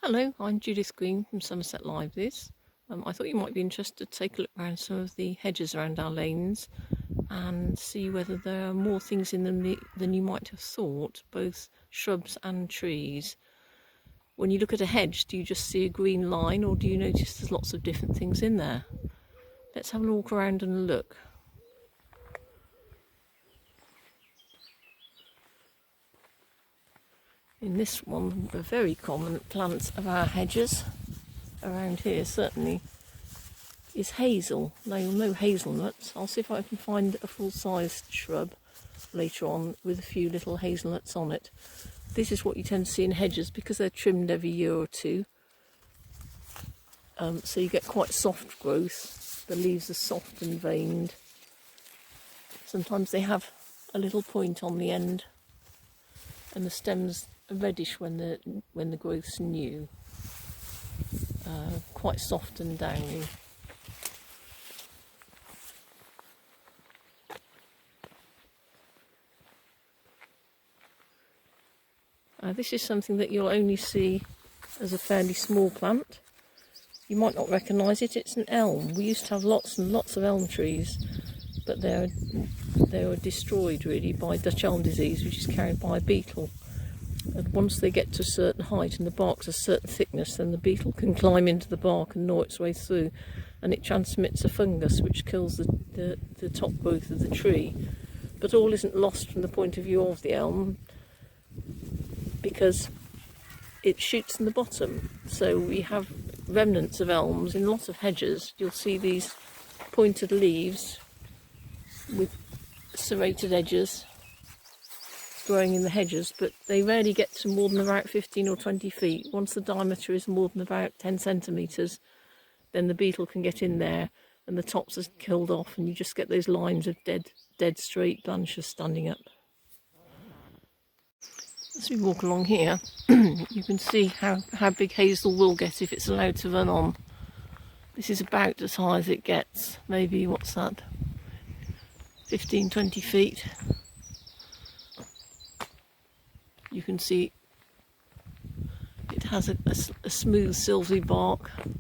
Hello, I'm Judith Green from Somerset Libraries. I thought you might be interested to take a look around some of the hedges around our lanes and see whether there are more things in them than you might have thought, both shrubs and trees. When you look at a hedge, do you just see a green line, or do you notice there's lots of different things in there? Let's have a walk around and look. In this one, a very common plant of our hedges around here certainly is hazel. Now you'll know hazelnuts. I'll see if I can find a full-sized shrub later on with a few little hazelnuts on it. This is what you tend to see in hedges because they're trimmed every year or two. So you get quite soft growth. The leaves are soft and veined. Sometimes they have a little point on the end, and the stems are reddish when the growth's new. Quite soft and downy. This is something that you'll only see as a fairly small plant. You might not recognise it. It's an elm. We used to have lots and lots of elm trees, but they were destroyed really by Dutch elm disease, which is carried by a beetle. And once they get to a certain height and the bark's a certain thickness, then the beetle can climb into the bark and gnaw its way through, and it transmits a fungus which kills the top growth of the tree. But all isn't lost from the point of view of the elm, because it shoots in the bottom. So we have remnants of elms in lots of hedges. You'll see these pointed leaves with serrated edges growing in the hedges, but they rarely get to more than about 15 or 20 feet. Once the diameter is more than about 10 centimetres, then the beetle can get in there and the tops are killed off, and you just get those lines of dead straight branches standing up. As we walk along here, you can see how big hazel will get if it's allowed to run on. This is about as high as it gets, maybe, what's that, 15, 20 feet. You can see it has a smooth silvery bark, and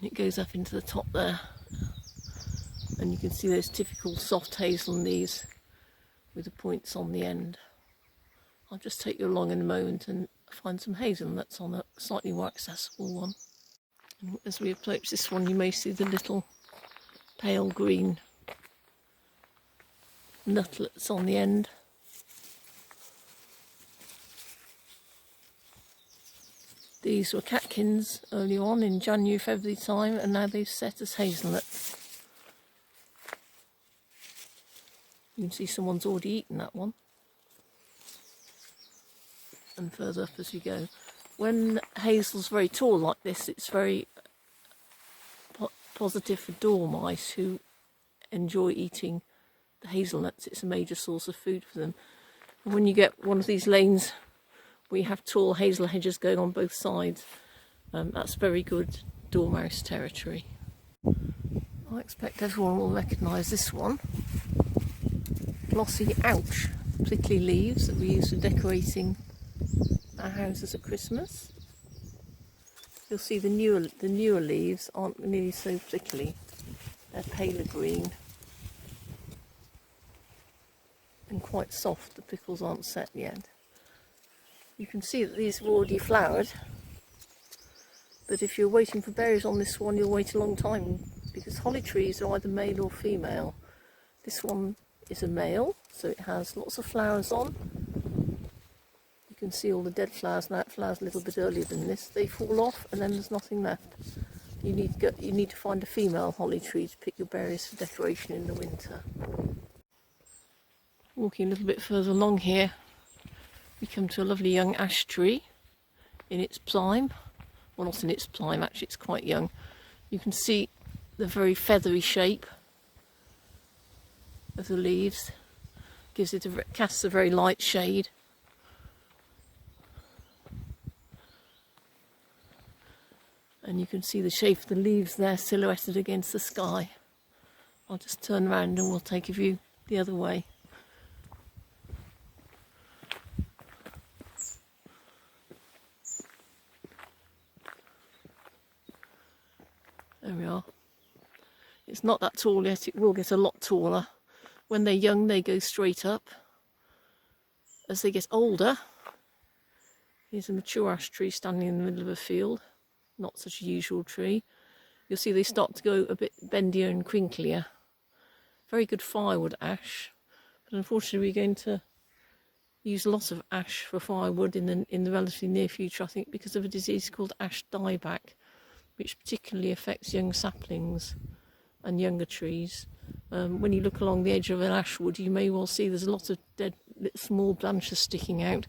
it goes up into the top there, and you can see those typical soft hazel leaves with the points on the end. I'll just take you along in a moment and find some hazelnuts on a slightly more accessible one. And as we approach this one, you may see the little pale green nutlets on the end. These were catkins early on in January, February time, and now they've set as hazelnuts. You can see someone's already eaten that one. And further up as you go. When hazel's very tall like this, it's very positive for dormice who enjoy eating the hazelnuts. It's a major source of food for them. And when you get one of these lanes where you have tall hazel hedges going on both sides, that's very good dormouse territory. I expect everyone will recognise this one. Glossy prickly leaves that we use for decorating our houses at Christmas. You'll see the newer leaves aren't nearly so prickly. They're paler green and quite soft. The prickles aren't set yet. You can see that these have already flowered, but if you're waiting for berries on this one, you'll wait a long time, because holly trees are either male or female. This one is a male, so it has lots of flowers on. You can see all the dead flowers now. It flowers a little bit earlier than this. They fall off and then there's nothing left. You need to find a female holly tree to pick your berries for decoration in the winter. Walking a little bit further along here, we come to a lovely young ash tree in its prime. Well, not in its prime, actually, it's quite young. You can see the very feathery shape of the leaves. Casts a very light shade. And you can see the shape of the leaves there silhouetted against the sky. I'll just turn around and we'll take a view the other way. It's not that tall yet, it will get a lot taller. When they're young, they go straight up. As they get older, here's a mature ash tree standing in the middle of a field, not such a usual tree. You'll see they start to go a bit bendier and crinklier. Very good firewood ash, but unfortunately we're going to use a lot of ash for firewood in the relatively near future, I think, because of a disease called ash dieback, which particularly affects young saplings and younger trees. When you look along the edge of an ash wood, you may well see there's a lot of dead little small branches sticking out.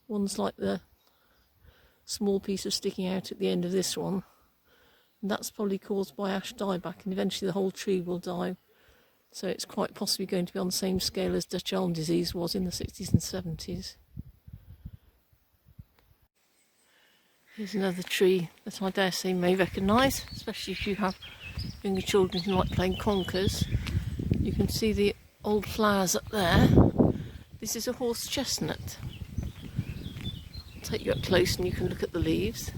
One's like the small piece of sticking out at the end of this one. And that's probably caused by ash dieback, and eventually the whole tree will die. So it's quite possibly going to be on the same scale as Dutch elm disease was in the 60s and 70s. Here's another tree that I dare say you may recognise, especially if you have younger children who like playing conkers. You can see the old flowers up there. This is a horse chestnut. I'll take you up close and you can look at the leaves.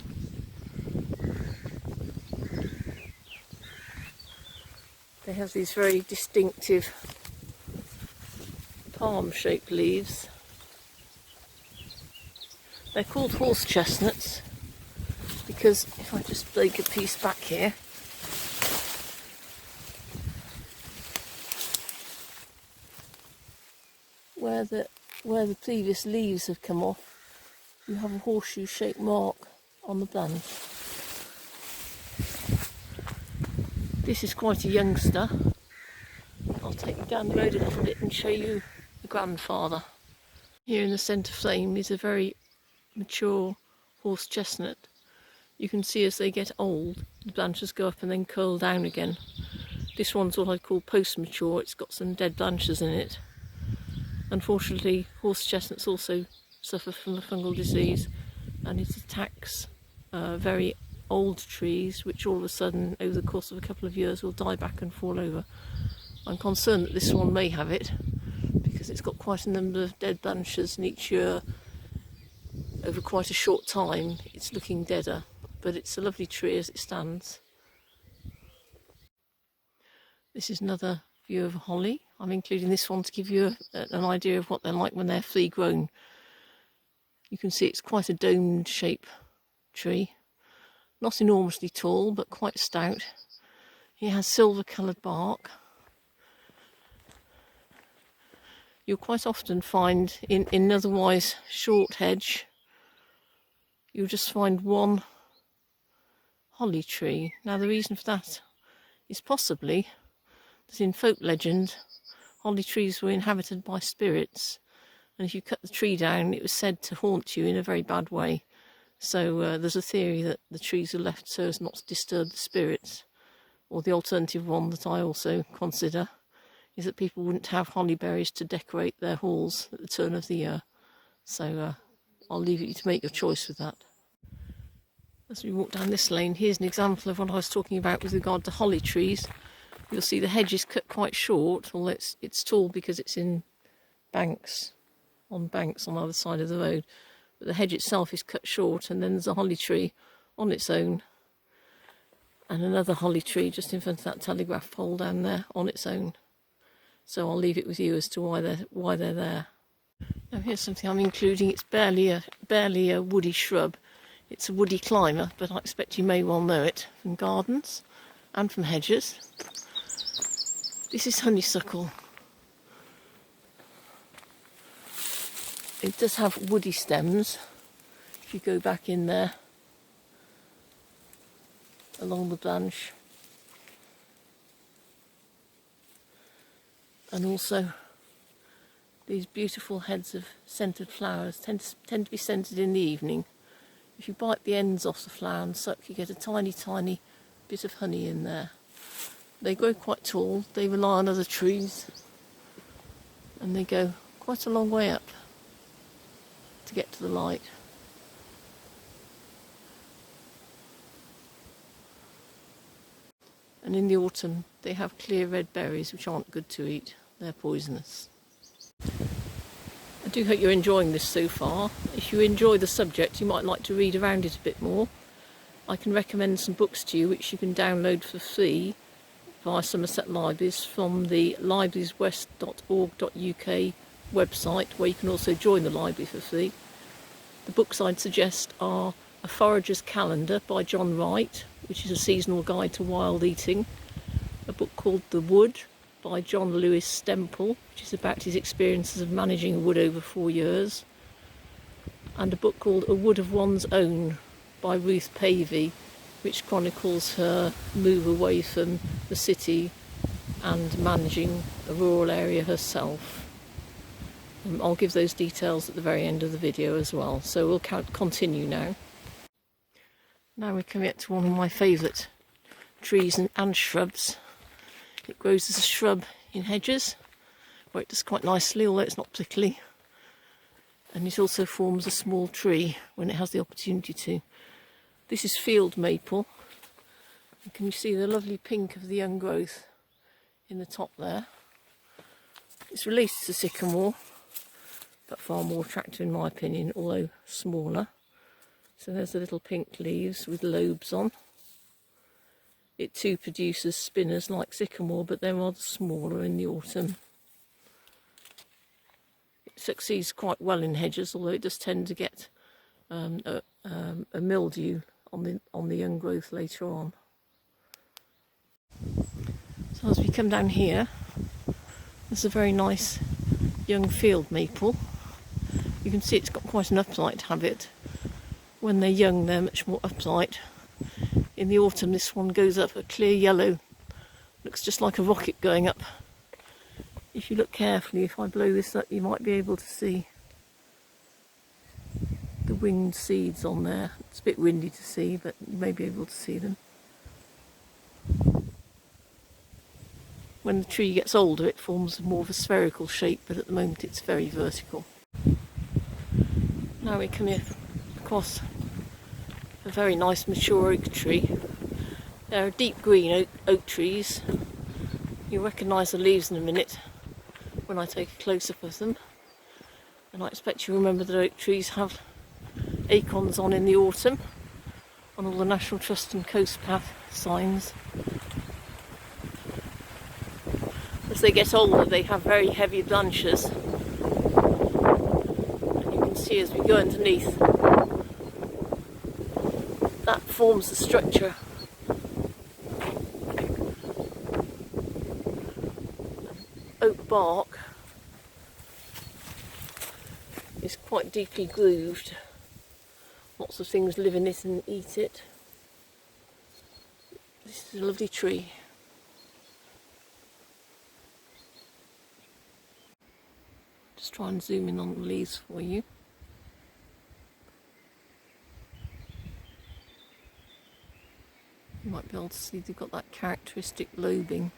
They have these very distinctive palm-shaped leaves. They're called horse chestnuts because, if I just break a piece back here, where the previous leaves have come off, you have a horseshoe-shaped mark on the branch. This is quite a youngster. I'll take you down the road a little bit and show you the grandfather. Here in the centre frame is a very mature horse chestnut. You can see as they get old, the branches go up and then curl down again. This one's what I'd call post-mature. It's got some dead branches in it. Unfortunately, horse chestnuts also suffer from a fungal disease, and it attacks very old trees, which all of a sudden, over the course of a couple of years, will die back and fall over. I'm concerned that this one may have it, because it's got quite a number of dead branches, and each year, over quite a short time, it's looking deader. But it's a lovely tree as it stands. This is another view of a holly. I'm including this one to give you an idea of what they're like when they're fully grown. You can see it's quite a domed shape tree. Not enormously tall, but quite stout. It has silver coloured bark. You'll quite often find in an otherwise short hedge, you'll just find one holly tree. Now the reason for that is possibly that in folk legend, holly trees were inhabited by spirits, and if you cut the tree down, it was said to haunt you in a very bad way. So there's a theory that the trees are left so as not to disturb the spirits. Or the alternative one that I also consider is that people wouldn't have holly berries to decorate their halls at the turn of the year. So I'll leave you to make your choice with that. As we walk down this lane, here's an example of what I was talking about with regard to holly trees. You'll see the hedge is cut quite short, although it's tall because it's in banks on either side of the road. But the hedge itself is cut short, and then there's a holly tree on its own, and another holly tree just in front of that telegraph pole down there on its own. So I'll leave it with you as to why they're there. Now here's something I'm including. It's barely a woody shrub. It's a woody climber, but I expect you may well know it from gardens and from hedges. This is honeysuckle. It does have woody stems. If you go back in there along the branch, and also these beautiful heads of scented flowers tend to be scented in the evening. If you bite the ends off the flower and suck, you get a tiny bit of honey in there. They grow quite tall, they rely on other trees, and they go quite a long way up to get to the light. And in the autumn they have clear red berries which aren't good to eat, they're poisonous. I do hope you're enjoying this so far. If you enjoy the subject, you might like to read around it a bit more. I can recommend some books to you which you can download for free via Somerset Libraries from the librarieswest.org.uk website, where you can also join the library for free. The books I'd suggest are A Forager's Calendar by John Wright, which is a seasonal guide to wild eating. A book called The Wood by John Lewis Stemple, which is about his experiences of managing a wood over 4 years. And a book called A Wood of One's Own by Ruth Pavey, which chronicles her move away from the city and managing a rural area herself. I'll give those details at the very end of the video as well. So we'll continue now. Now we're coming up to one of my favourite trees and shrubs. It grows as a shrub in hedges, where it does quite nicely, although it's not particularly. And it also forms a small tree when it has the opportunity to. This is field maple. And can you see the lovely pink of the young growth in the top there? It's related to sycamore, but far more attractive in my opinion, although smaller. So there's the little pink leaves with lobes on. It too produces spinners like sycamore, but they're rather smaller in the autumn. It succeeds quite well in hedges, although it does tend to get a mildew on the young growth later on. So as we come down here, there's a very nice young field maple. You can see it's got quite an upright habit. When they're young, they're much more upright. In the autumn, this one goes up a clear yellow. Looks just like a rocket going up. If you look carefully, if I blow this up, you might be able to see the winged seeds on there. It's a bit windy to see, but you may be able to see them. When the tree gets older, it forms more of a spherical shape, but at the moment it's very vertical. Now we come here across a very nice mature oak tree. They're deep green oak trees. You'll recognise the leaves in a minute when I take a close-up of them. And I expect you remember that oak trees have acorns on in the autumn on all the National Trust and Coast Path signs. As they get older, they have very heavy branches. And you can see as we go underneath, that forms the structure. Oak bark is quite deeply grooved. Lots of things live in it and eat it. This is a lovely tree. Just try and zoom in on the leaves for you. You might be able to see they've got that characteristic lobing.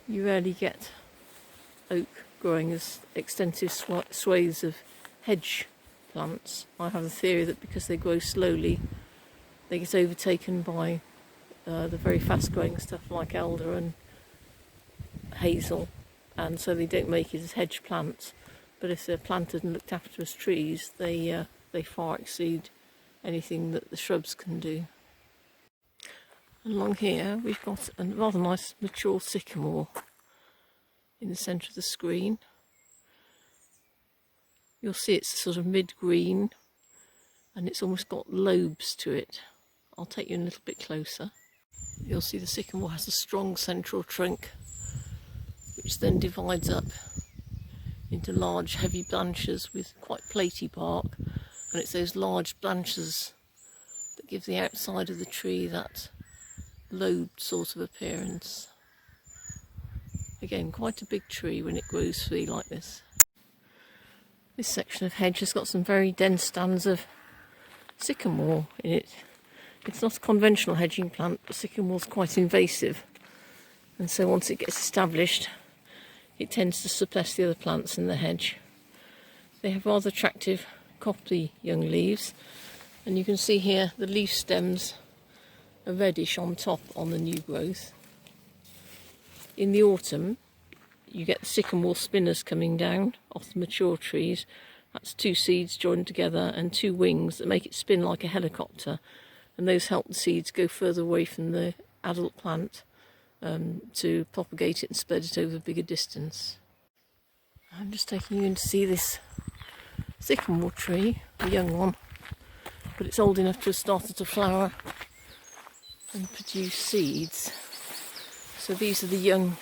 You rarely get oak growing as extensive swathes of hedge plants. I have a theory that because they grow slowly, they get overtaken by the very fast growing stuff like elder and hazel, and so they don't make it as hedge plants. But if they're planted and looked after as trees, they far exceed anything that the shrubs can do. And along here we've got a rather nice mature sycamore in the centre of the screen. You'll see it's sort of mid-green and it's almost got lobes to it. I'll take you a little bit closer. You'll see the sycamore has a strong central trunk which then divides up into large heavy branches with quite platy bark, and it's those large branches that give the outside of the tree that lobed sort of appearance. Again, quite a big tree when it grows free like this. This section of hedge has got some very dense stands of sycamore in it. It's not a conventional hedging plant, but sycamore's quite invasive, and so once it gets established it tends to suppress the other plants in the hedge. They have rather attractive coppery young leaves, and you can see here the leaf stems are reddish on top on the new growth. In the autumn you get the sycamore spinners coming down off the mature trees, That's two seeds joined together and two wings that make it spin like a helicopter, and those help the seeds go further away from the adult plant to propagate it and spread it over a bigger distance. I'm just taking you in to see this sycamore tree, a young one, but it's old enough to have started to flower and produce seeds. So these are the young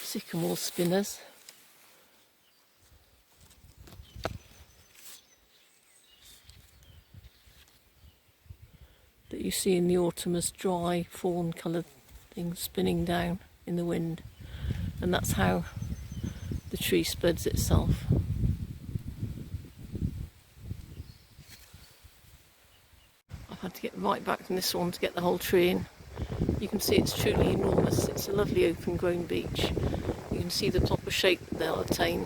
sycamore spinners. That you see in the autumn as dry fawn coloured things spinning down in the wind, and that's how the tree spreads itself. I've had to get right back from this one to get the whole tree in. You can see it's truly enormous. It's a lovely open grown beech. You can see the proper shape that they'll attain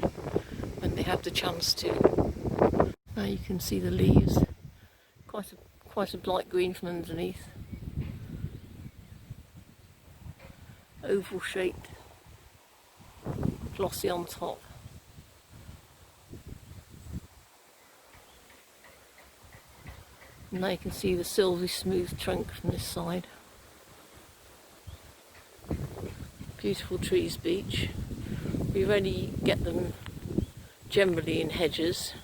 when they have the chance to. Now you can see the leaves, quite a bright green from underneath. Oval shaped, glossy on top. And now you can see the silvery smooth trunk from this side. Beautiful trees, beech. We only get them generally in hedges,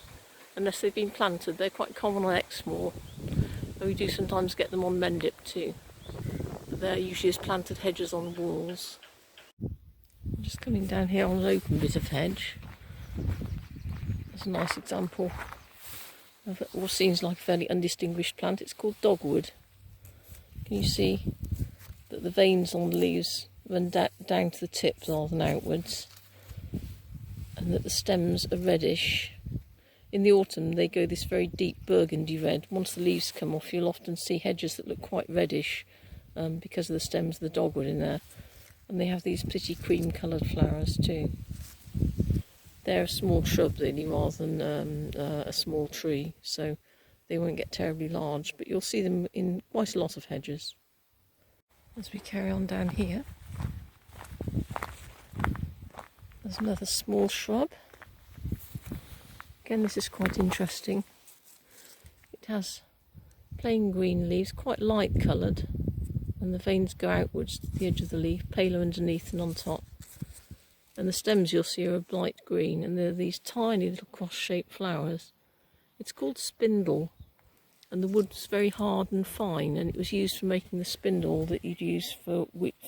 unless they've been planted. They're quite common on Exmoor. And we do sometimes get them on Mendip too, but they're usually as planted hedges on walls. I'm just coming down here on an open bit of hedge. There's a nice example of what seems like a fairly undistinguished plant. It's called Dogwood. Can you see that the veins on the leaves run down to the tips rather than outwards, and that the stems are reddish. In the autumn they go this very deep burgundy red. Once the leaves come off, you'll often see hedges that look quite reddish because of the stems of the dogwood in there. And they have these pretty cream coloured flowers too. They're a small shrub really rather than a small tree, so they won't get terribly large, but you'll see them in quite a lot of hedges. As we carry on down here, there's another small shrub. Again, this is quite interesting. It has plain green leaves, quite light coloured, and the veins go outwards to the edge of the leaf, paler underneath and on top. And the stems you'll see are a bright green, and they're these tiny little cross-shaped flowers. It's called spindle, and the wood's very hard and fine, and it was used for making the spindle that you'd use for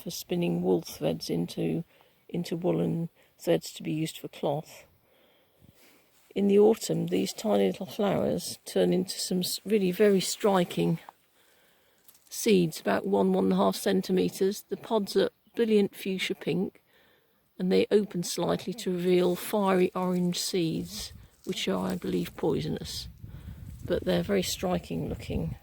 spinning wool threads into woolen threads to be used for cloth. In the autumn, these tiny little flowers turn into some really very striking seeds, about 1–1.5 centimetres. The pods are brilliant fuchsia pink, and they open slightly to reveal fiery orange seeds, which are, I believe, poisonous. But they're very striking looking.